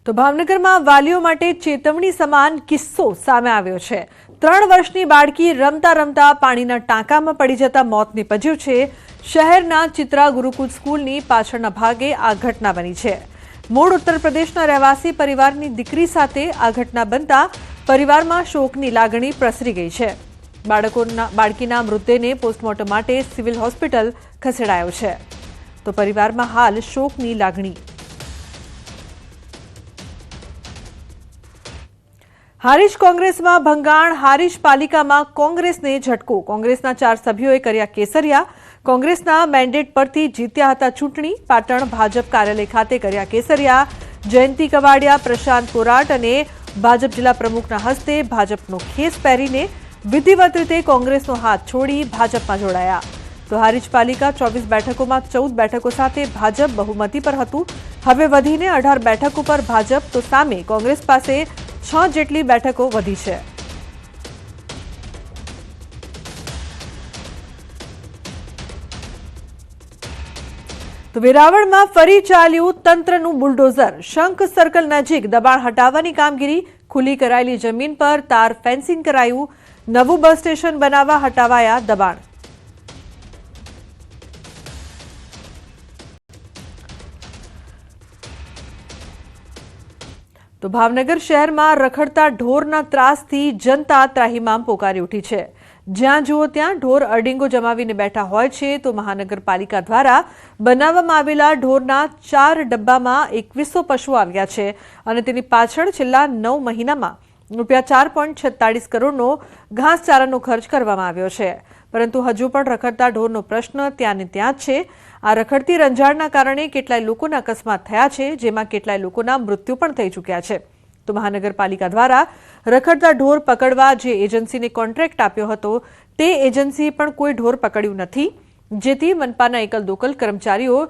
તો ભાવનગરમાં વાલીઓ માટે ચેતવણી સમાન કિસ્સો સામે આવ્યો છે। 3 વર્ષની બાળકી રમતા રમતા પાણીના ટાંકામાં પડી જતા મોત નીપજ્યું છે। શહેરના ચિત્રા ગુરુકુળ સ્કૂલની પાછળના ભાગે આ ઘટના બની છે। મૂળ ઉત્તર પ્રદેશના રહેવાસી પરિવારની દીકરી સાથે આ ઘટના બનતા પરિવારમાં શોકની લાગણી પ્રસરી ગઈ છે। બાળકીના મૃતદેહને પોસ્ટમોર્ટમ માટે સિવિલ હોસ્પિટલ ખસેડાયો છે। તો પરિવારમાં હાલ શોકની લાગણી। હારીજ કોંગ્રેસમાં ભંગાણ, હારીજ પાલિકામાં કોંગ્રેસને ઝટકો। કોંગ્રેસના 4 સભ્યોએ કર્યા કેસરિયા। કોંગ્રેસના મેન્ડેટ પરથી જીત્યા હતા ચૂંટણી। પાટણ ભાજપ કાર્યાલય ખાતે કર્યા કેસરિયા। જયંતિ કવાડિયા, પ્રશાંત કોરાટ અને ભાજપ જિલ્લા પ્રમુખના હસ્તે ભાજપનો ખેસ પહેરીને વિધિવત રીતે કોંગ્રેસનો હાથ છોડી ભાજપમાં જોડાયા। તો હારીજ પાલિકા 24 બેઠકોમાં 14 બેઠકો સાથે ભાજપ બહુમતી પર હતું। હવે વધીને 18 બેઠકો પર ભાજપ, તો સામે કોંગ્રેસ પાસે 6 જેટલી બેઠકો વધી છે। તો વેરાવળમાં ફરી ચાલ્યું તંત્રનું બુલડોઝર। શંખ સર્કલ નજીક દબાણ હટાવવાની કામગીરી। ખુલ્લી કરાયેલી જમીન પર તાર ફેન્સિંગ કરાયું। નવું બસ સ્ટેશન બનાવવા હટાવાયા દબાણ। તો ભાવનગર શહેરમાં રખડતા ઢોરના ત્રાસથી જનતા ત્રાહિમામ પોકારી ઉઠી છે। જ્યાં જુઓ ત્યાં ઢોર અડીંગો જમાવીને બેઠા હોય છે। તો મહાનગરપાલિકા દ્વારા બનાવવામાં આવેલા ઢોરના 4 ડબ્બામાં 2100 પશુઓ આવ્યા છે અને તેની પાછળ છેલ્લા 9 મહિનામાં ₹4.46 કરોડનો ઘાસચારાનો ખર્ચ કરવામાં આવ્યો છે। પરંતુ હજુ પણ રખડતા ઢોરનો પ્રશ્ન ત્યાં ને ત્યાં જ છે। આ રખડતી રંજાડના કારણે કેટલાય લોકોના અકસ્માત થયા છે, જેમાં કેટલાય લોકોના મૃત્યુ પણ થઈ ચૂક્યા છે। તો મહાનગરપાલિકા દ્વારા રખડતા ઢોર પકડવા જે એજન્સીને કોન્ટ્રાક્ટ આપ્યો હતો તે એજન્સીએ પણ કોઈ ઢોર પકડ્યું નથી, જેથી મનપાના એકલ દોકલ કર્મચારીઓ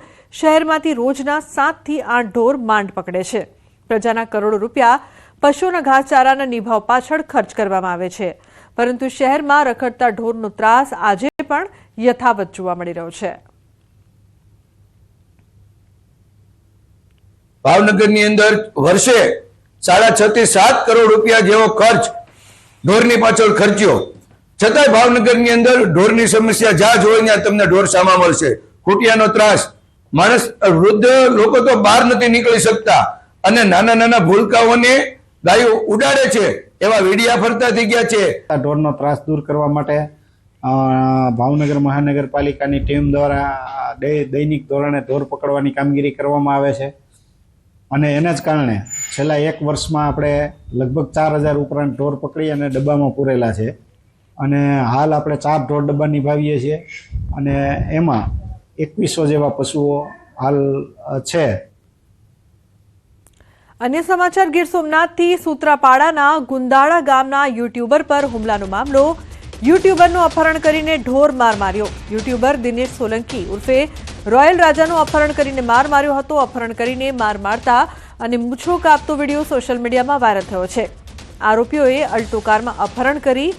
શહેરમાંથી રોજના 7 થી 8 ઢોર માંડ પકડે છે। પ્રજાના કરોડો રૂપિયા પશુઓના ઘાસચારાના નિભાવ પાછળ ખર્ચ કરવામાં આવે છે, પરંતુ શહેરમાં રખડતા ઢોરનો ત્રાસ આજે પણ યથાવત જોવા મળી રહ્યો છે। ભાવનગરની અંદર વર્ષે 6.5 થી 7 કરોડ રૂપિયા જેવો ખર્ચ ઢોરની પાછળ ખર્ચ્યો, છતાંય ભાવનગરની અંદર ઢોરની સમસ્યા જ્યાં જોઈ ત્યાં તમને ઢોર સામા મળશે। ખૂટિયાનો ત્રાસ, માણસ વૃદ્ધ લોકો તો બહાર નથી નીકળી શકતા અને નાના નાના ભૂલકાઓને ગાયો ઉડાડે છે એવા વીડિયા ફરતા થઈ ગયા છે। આ ઢોરનો ત્રાસ દૂર કરવા માટે ભાવનગર મહાનગરપાલિકાની ટીમ દ્વારા દૈનિક ધોરણે ઢોર પકડવાની કામગીરી કરવામાં આવે છે અને એના જ કારણે છેલ્લા 1 વર્ષમાં આપણે લગભગ 4000 ઉપરાંત ઢોર પકડી અને ડબ્બામાં પૂરેલા છે અને હાલ આપણે 4 ઢોર ડબ્બા નિભાવીએ છીએ અને એમાં 2100 જેવા પશુઓ હાલ છે। અન્ય સમાચાર, ગીર સોમનાથથી સૂત્રાપાડાના ગુંદાળા ગામના યુટ્યુબર પર હુમલાનો મામલો। યુટ્યુબરનું અપહરણ કરીને ઢોર માર માર્યો। યુટ્યુબર દિનેશ સોલંકી ઉર્ફે રોયલ રાજાનું અપહરણ કરીને માર માર્યો હતો। અપહરણ કરીને માર મારતા અને મૂછો કાપતો વિડીયો સોશિયલ મીડિયામાં વાયરલ થયો છે। આરોપીઓએ અલ્ટો કારમાં અપહરણ કરી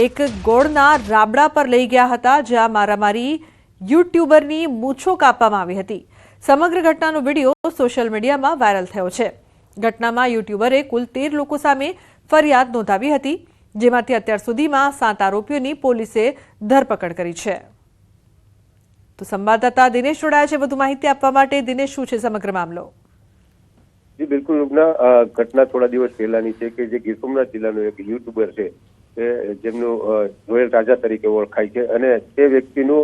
એક ગોળના રાબડા પર લઈ ગયા હતા, જ્યાં મારામારી યુટ્યુબરની મૂછો કાપવામાં આવી હતી। સમગ્ર ઘટનાનો વિડીયો સોશિયલ મીડિયામાં વાયરલ થયો છે। ઘટનામાં યુટ્યુબરે કુલ 13 લોકો સામે ફરિયાદ નોંધાવી હતી, જેમાંથી અત્યાર સુધીમાં 7 આરોપીઓની પોલીસે ધરપકડ કરી છે। તો સંવાદદાતા દિનેશ જોડાયા છે વધુ માહિતી આપવા માટે। દિનેશ, શું છે સમગ્ર મામલો? જી બિલકુલ રૂપના, ઘટના થોડા દિવસ પહેલાની છે કે જે ગીર સોમનાથ જિલ્લાનો એક યુટ્યુબર છે જેમનું રોયલ રાજા તરીકે ઓળખાય છે અને તે વ્યક્તિનું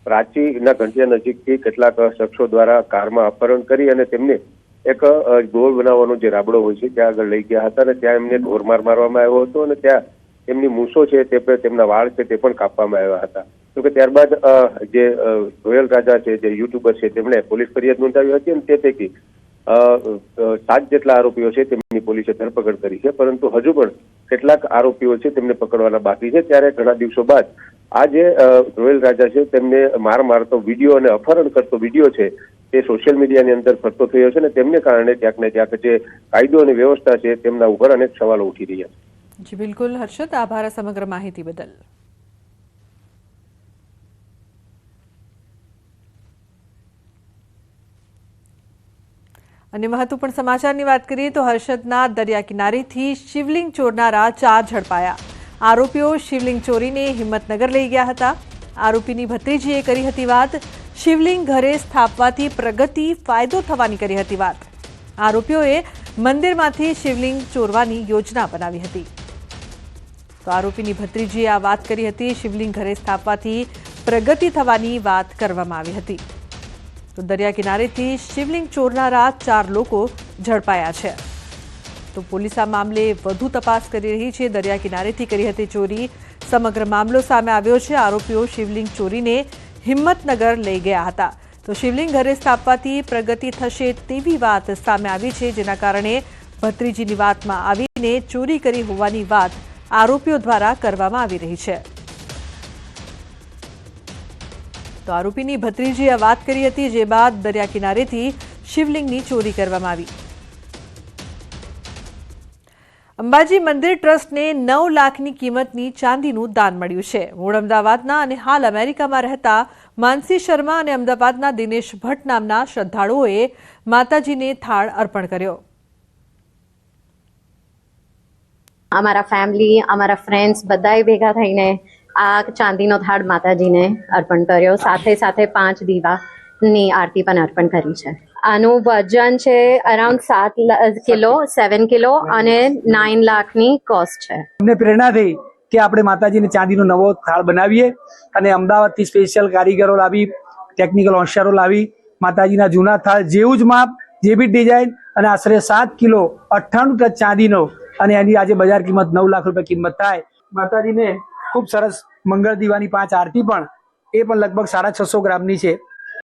પ્રાચીના ઘંટિયા નજીકથી કેટલાક શખ્સો દ્વારા કારમાં અપહરણ કરી અને તેમને એક ઢોર બનાવવાનો જે રાબડો હોય છે ત્યાં આગળ લઈ ગયા હતા અને ત્યાં એમને ઢોરમાર મારવામાં આવ્યો હતો અને ત્યાં એમની મૂછો છે તે તેમના વાળ છે તે પણ કાપવામાં આવ્યા હતા। તો કે ત્યારબાદ જે રોયલ રાજા છે, જે યુટ્યુબર છે, તેમણે પોલીસ ફરિયાદ નોંધાવી હતી અને તે પૈકી 7 જેટલા આરોપીઓ છે તેમની પોલીસે ધરપકડ કરી છે, પરંતુ હજુ પણ કેટલાક આરોપીઓ છે તેમને પકડવાના બાકી છે। ત્યારે ઘણા દિવસો બાદ આ જે રોયલ રાજા છે તેમને માર મારતો વિડીયો અને અપહરણ કરતો વિડીયો છે તે સોશિયલ મીડિયાની અંદર ફરતો થયો છે અને તેમને કારણે ક્યાંક ને ક્યાંક જે કાયદો અને વ્યવસ્થા છે તેમના ઉપર અનેક સવાલો ઉઠી રહ્યા છે। જી બિલકુલ હર્ષદ, આભાર સમગ્ર માહિતી બદલ। અને મહત્વપૂર્ણ સમાચારની વાત કરીએ તો હર્ષદના દરિયા કિનારેથી શિવલિંગ ચોરનારા 4 ઝડપાયા. આરોપીઓ શિવલિંગ ચોરીને હિંમતનગર લઈ ગયા હતા. આરોપીની ભત્રીજીએ કરી હતી વાત. શિવલિંગ ઘરે સ્થાપવાથી પ્રગતિ ફાયદો થવાની કરી હતી વાત. આરોપીઓએ મંદિરમાંથી શિવલિંગ ચોરવાની યોજના બનાવી હતી. તો આરોપીની ભત્રીજીએ આ વાત કરી હતી. શિવલિંગ ઘરે સ્થાપવાથી પ્રગતિ થવાની વાત કરવામાં આવી હતી. તો દરિયા કિનારેથી શિવલિંગ ચોરનારા 4 લોકો ઝડપાયા છે. તો પોલીસ આ મામલે વધુ તપાસ કરી રહી છે. દરિયા કિનારેથી કરી હતી ચોરી. સમગ્ર મામલો સામે આવ્યો છે. આરોપીઓ શિવલિંગ ચોરીને હિંમતનગર લઈ ગયા હતા. તો શિવલિંગ ઘરે સ્થાપવાથી પ્રગતિ થશે તેવી વાત સામે આવી છે, જેના કારણે ભત્રીજીની વાતમાં આવીને ચોરી કરી હોવાની વાત આરોપીઓ દ્વારા કરવામાં આવી રહી છે. તો આરોપીની ભત્રીજીએ આ વાત કરી હતી, જે બાદ દરિયા કિનારેથી શિવલિંગની ચોરી કરવામાં આવી. અંબાજી મંદિર ટ્રસ્ટને 9 લાખની કિંમતની ચાંદીનું દાન મળ્યું છે. મૂળ અમદાવાદના અને હાલ અમેરિકામાં રહેતા માનસી શર્મા અને અમદાવાદના દિનેશ ભટ્ટ નામના શ્રદ્ધાળુઓએ માતાજીને થાળ અર્પણ કર્યો. અમારા ફેમિલી, અમારા ફ્રેન્ડ્સ બધાએ ભેગા થઈને આ ચાંદીનો થાળ માતાજીને અર્પણ કર્યો. સાથે સાથે 5 દીવાની આરતી પણ અર્પણ કરી છે. આનું વજન છે અરાઉન્ડ 7 કિલો, 7 કિલો અને 9 લાખની કોસ્ટ છે. અમને પ્રેરણા થઈ કે આપણે માતાજીને ચાંદીનો નવો થાળ બનાવીએ અને અમદાવાદથી સ્પેશિયલ કારીગરો લાવી, ટેકનિકલ હોશિયારો લાવી માતાજીના જૂના થાળ જેવું જ માપ, જે બી ડિઝાઇન અને આશરે 7 કિલો 98 ટચ ચાંદીનો અને એની આજે બજાર કિંમત 9 લાખ રૂપિયા કિંમત થાય. માતાજીને ખૂબ સરસ મંગળ દીવાની 5 આરતી પણ એ પણ લગભગ 650 ગ્રામની છે.